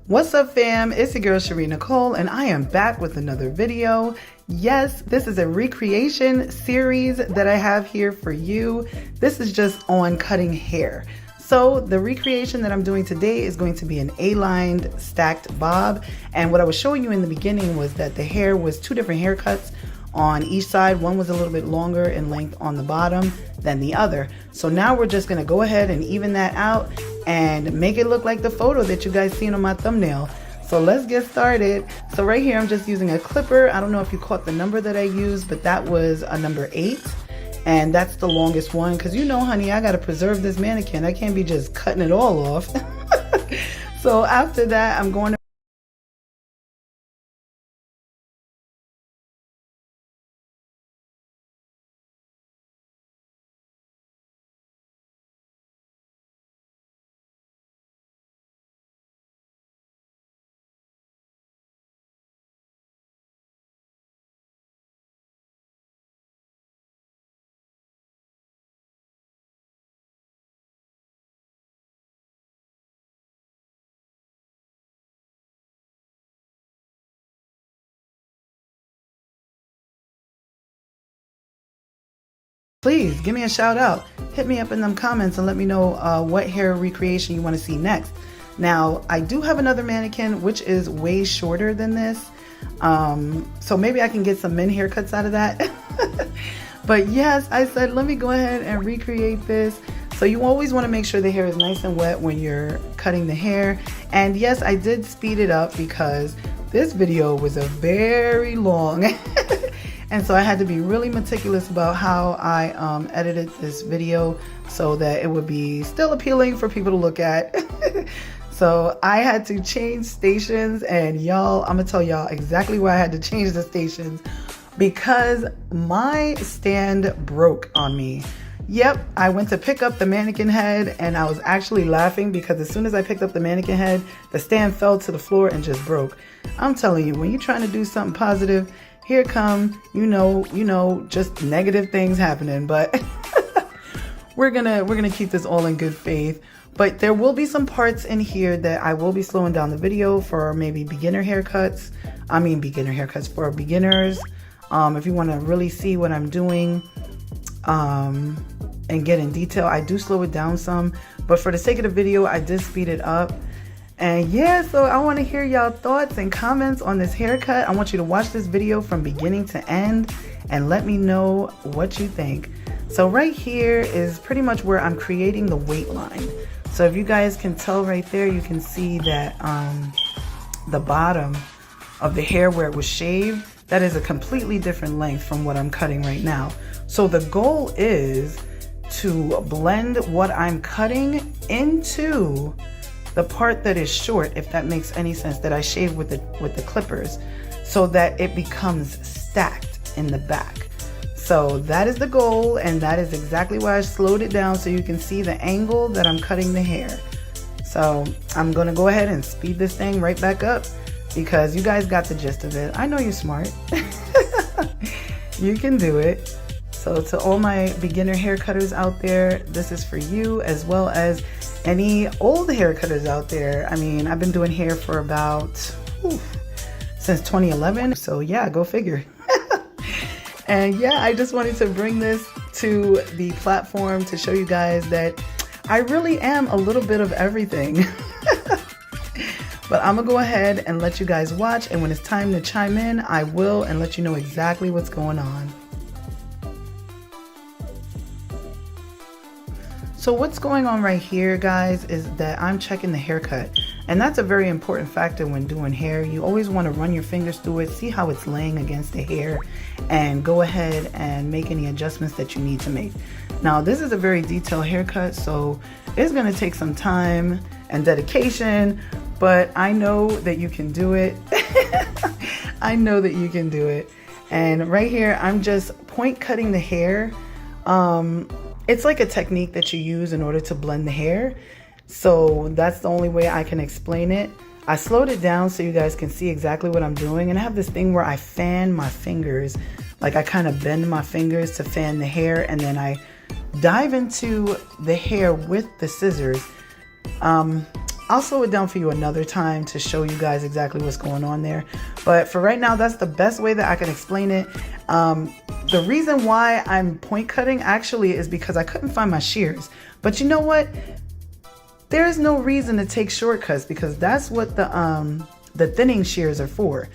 What's up, fam? It's your girl SHAREEN NICOLE, and I am back with another video. Yes, this is a recreation series that I have here for you. This is just on cutting hair. So the recreation that I'm doing today is going to be an A-lined stacked bob. And what I was showing you in the beginning was that the hair was two different haircuts on each side. One was a little bit longer in length on the bottom than the other. So now we're just gonna go ahead and even that out and make it look like the photo that you guys seen on my thumbnail. So let's get started. So right here, I'm just using a clipper. I don't know if you caught the number that I used, but that was a number 8. And that's the longest one, because you know, honey, I gotta preserve this mannequin. I can't be just cutting it all off. So after that, I'm going to please give me a shout out. Hit me up in them comments and let me know what hair recreation you want to see next. Now, I do have another mannequin which is way shorter than this. So maybe I can get some men haircuts out of that. But yes, I said, let me go ahead and recreate this. So you always want to make sure the hair is nice and wet when you're cutting the hair. And yes, I did speed it up because this video was a very long and so I had to be really meticulous about how I edited this video so that it would be still appealing for people to look at. So I had to change stations, and y'all, I'm gonna tell y'all exactly why I had to change the stations, because my stand broke on me. Yep, I went to pick up the mannequin head and I was actually laughing because as soon as I picked up the mannequin head, the stand fell to the floor and just broke. I'm telling you, when you're trying to do something positive, here come, you know, just negative things happening. But we're gonna keep this all in good faith. But there will be some parts in here that I will be slowing down the video for maybe beginner haircuts. I mean beginner haircuts for beginners. If you want to really see what I'm doing and get in detail, I do slow it down some. But for the sake of the video, I did speed it up. And yeah, so I want to hear y'all thoughts and comments on this haircut. I want you to watch this video from beginning to end and let me know what you think. So right here is pretty much where I'm creating the weight line. So if you guys can tell right there, you can see that the bottom of the hair where it was shaved, that is a completely different length from what I'm cutting right now. So the goal is to blend what I'm cutting into the part that is short, if that makes any sense, that I shave with the clippers, so that it becomes stacked in the back. So that is the goal, and that is exactly why I slowed it down, so you can see the angle that I'm cutting the hair. So I'm gonna go ahead and speed this thing right back up because you guys got the gist of it. I know you're smart. You can do it. So to all my beginner hair cutters out there, this is for you, as well as any old hair cutters out there. I mean, I've been doing hair for about since 2011. So yeah, go figure. And yeah, I just wanted to bring this to the platform to show you guys that I really am a little bit of everything. But I'm gonna go ahead and let you guys watch, and when it's time to chime in, I will, and let you know exactly what's going on. So what's going on right here, guys, is that I'm checking the haircut. And that's a very important factor when doing hair. You always want to run your fingers through it, see how it's laying against the hair, and go ahead and make any adjustments that you need to make. Now, this is a very detailed haircut, so it's going to take some time and dedication, but I know that you can do it. I know that you can do it. And right here, I'm just point cutting the hair. It's like a technique that you use in order to blend the hair. So that's the only way I can explain it. I slowed it down so you guys can see exactly what I'm doing. And I have this thing where I fan my fingers. Like I kind of bend my fingers to fan the hair, and then I dive into the hair with the scissors. I'll slow it down for you another time to show you guys exactly what's going on there. But for right now, that's the best way that I can explain it. The reason why I'm point cutting actually is because I couldn't find my shears. But you know what? There's no reason to take shortcuts, because that's what the thinning shears are for.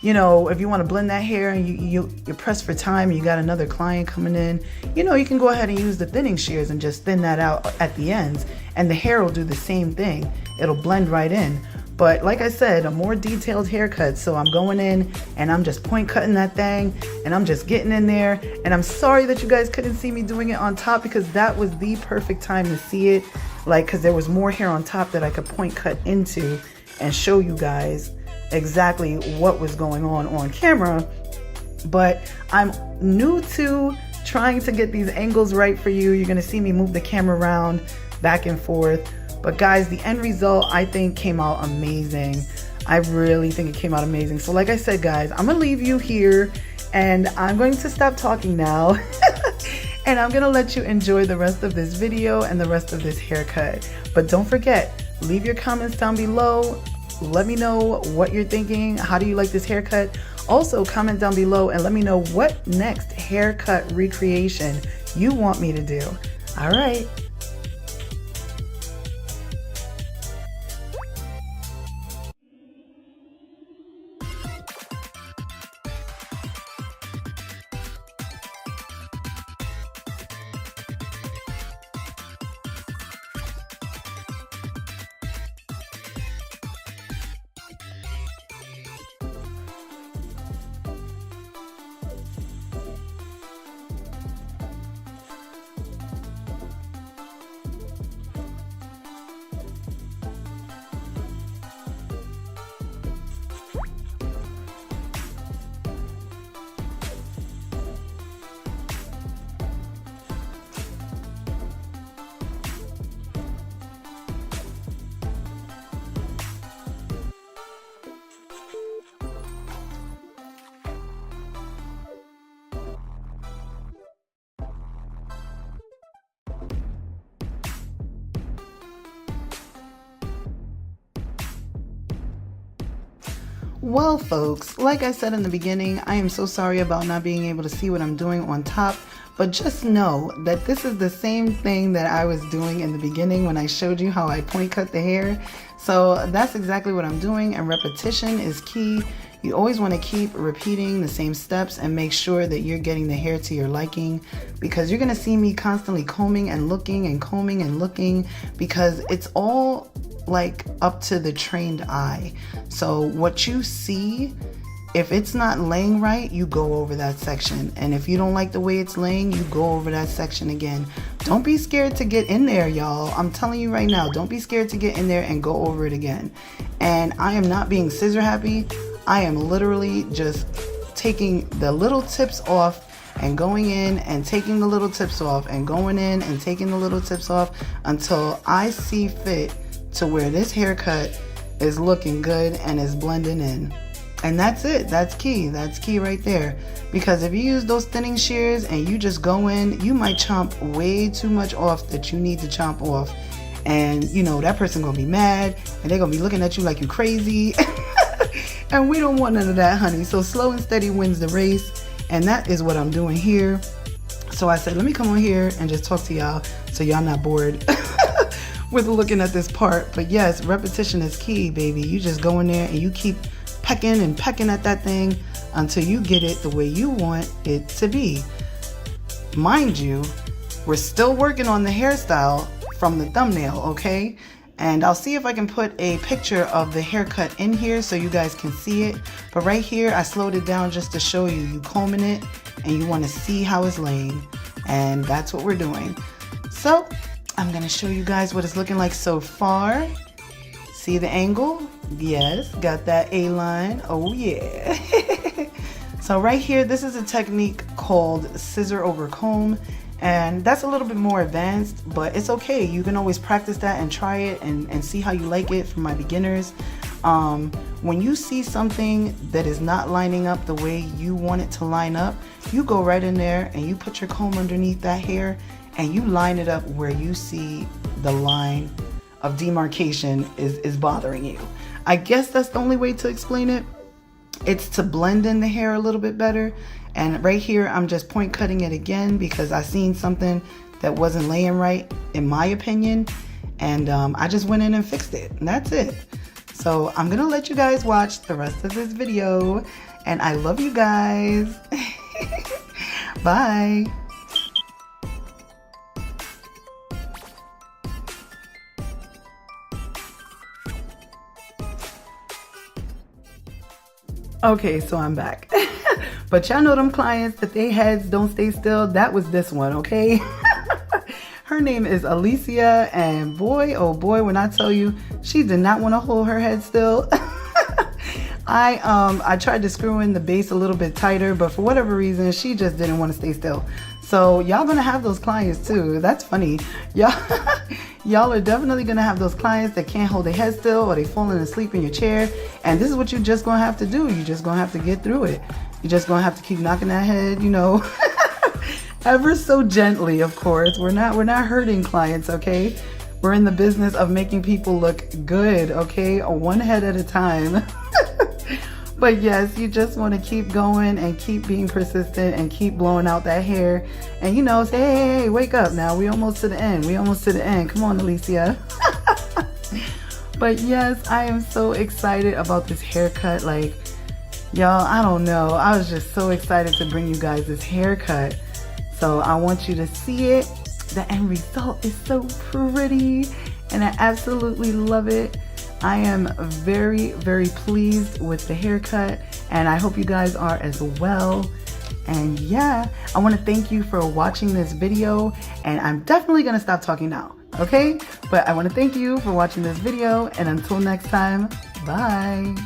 You know, if you want to blend that hair and you're pressed for time and you got another client coming in, you know, you can go ahead and use the thinning shears and just thin that out at the ends, and the hair will do the same thing. It'll blend right in. But like I said, a more detailed haircut. So I'm going in and I'm just point cutting that thing, and I'm just getting in there. And I'm sorry that you guys couldn't see me doing it on top, because that was the perfect time to see it. Like, because there was more hair on top that I could point cut into and show you guys exactly what was going on camera. But I'm new to trying to get these angles right for you. You're gonna see me move the camera around back and forth. But guys, the end result I think came out amazing. I really think it came out amazing. So like I said, guys, I'm gonna leave you here and I'm going to stop talking now. And I'm gonna let you enjoy the rest of this video and the rest of this haircut. But don't forget, leave your comments down below. Let me know what you're thinking. How do you like this haircut? Also, comment down below and let me know what next haircut recreation you want me to do. All right. Well, folks, like I said in the beginning, I am so sorry about not being able to see what I'm doing on top, but just know that this is the same thing that I was doing in the beginning when I showed you how I point cut the hair. So that's exactly what I'm doing, and repetition is key. You always want to keep repeating the same steps and make sure that you're getting the hair to your liking, because you're going to see me constantly combing and looking and combing and looking, because it's all like up to the trained eye. So what you see, if it's not laying right, you go over that section, and if you don't like the way it's laying, you go over that section again. Don't be scared to get in there, y'all. I'm telling you right now, don't be scared to get in there and go over it again. And I am not being scissor happy. I am literally just taking the little tips off and going in and taking the little tips off and going in and taking the little tips off until I see fit to where this haircut is looking good and is blending in. And that's it. That's key. That's key right there. Because if you use those thinning shears and you just go in, you might chomp way too much off that you need to chomp off. And you know, that person gonna be mad and they're gonna be looking at you like you crazy. And we don't want none of that, honey. So slow and steady wins the race. And that is what I'm doing here. So I said, let me come on here and just talk to y'all so y'all not bored with looking at this part. But yes, repetition is key, baby. You just go in there and you keep pecking and pecking at that thing until you get it the way you want it to be. Mind you, we're still working on the hairstyle from the thumbnail, okay? And I'll see if I can put a picture of the haircut in here so you guys can see it. But right here, I slowed it down just to show you. You combing it and you want to see how it's laying. And that's what we're doing. So I'm going to show you guys what it's looking like so far. See the angle? Yes, got that A-line. Oh yeah. So right here, this is a technique called scissor over comb. And that's a little bit more advanced, but it's okay. You can always practice that and try it and see how you like it for my beginners. When you see something that is not lining up the way you want it to line up, you go right in there and you put your comb underneath that hair and you line it up where you see the line of demarcation is bothering you. I guess that's the only way to explain it. It's to blend in the hair a little bit better. And right here, I'm just point cutting it again because I seen something that wasn't laying right, in my opinion. And I just went in and fixed it. And that's it. So I'm going to let you guys watch the rest of this video. And I love you guys. Bye. Okay, so I'm back. But y'all know them clients that they heads don't stay still. That was this one, okay? Her name is Alicia, and boy, oh boy, when I tell you, she did not want to hold her head still. I tried to screw in the base a little bit tighter, but for whatever reason, she just didn't want to stay still. So y'all gonna have those clients too. That's funny. Y'all are definitely gonna have those clients that can't hold their head still, or they falling asleep in your chair. And this is what you're just gonna have to do. You're just gonna have to get through it. You're just gonna have to keep knocking that head, you know, ever so gently, of course. We're not hurting clients, okay? We're in the business of making people look good, okay? One head at a time. But yes, you just want to keep going and keep being persistent and keep blowing out that hair. And you know, say, hey, wake up now. We almost to the end. We almost to the end. Come on, Alicia. But yes, I am so excited about this haircut. Like, y'all, I don't know. I was just so excited to bring you guys this haircut. So I want you to see it. The end result is so pretty and I absolutely love it. I am very, very pleased with the haircut and I hope you guys are as well. And yeah, I want to thank you for watching this video and I'm definitely going to stop talking now, okay? But I want to thank you for watching this video and until next time, bye.